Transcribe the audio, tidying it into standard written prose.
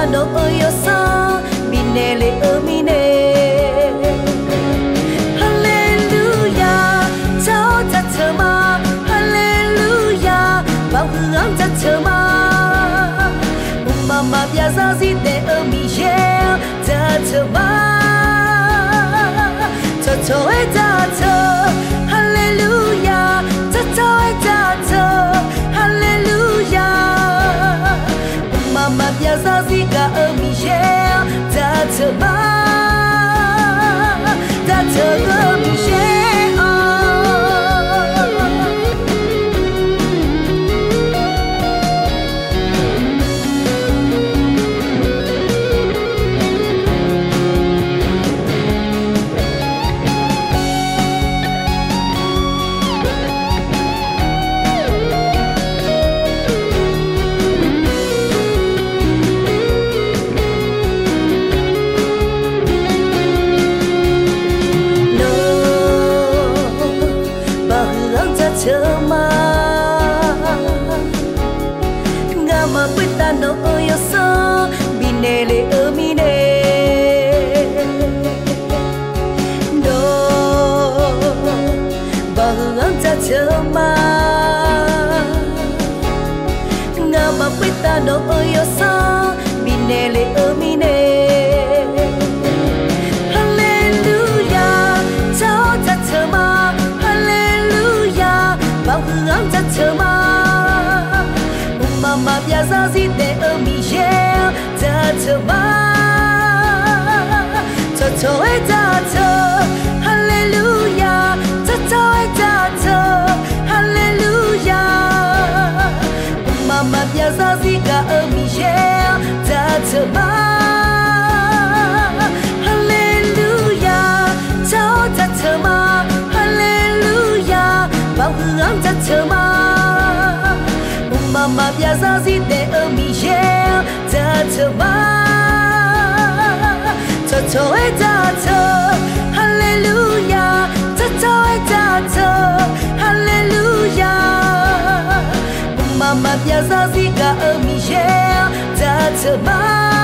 ta no yo sa mine le mine Hallelujah chao ta chama Hallelujah bao hương ta chama Mama bia za zi te mi ye ta chama ta choe ta cho Hallelujah ta choe ta cho Hallelujah Mama bia za zi ka mi ye ta chama ta cho mi ye chama ngama pita no yo so binele mine no bahang cha chama ngama pita no yo so binele mine Hallelujah chao cha chama bao hương cha chama mama bia za zi te mi ye cha chama cha choe cha cho Hallelujah cha choe cha cho Hallelujah mama bia za zi ka mi ye cha chama Hallelujah chao cha chama Hallelujah bao hương cha chama mama bia za zi te mi ye cha chama cha choe cha cho Hallelujah cha choe cha cho Hallelujah mama bia za zi ka mi ye cha chama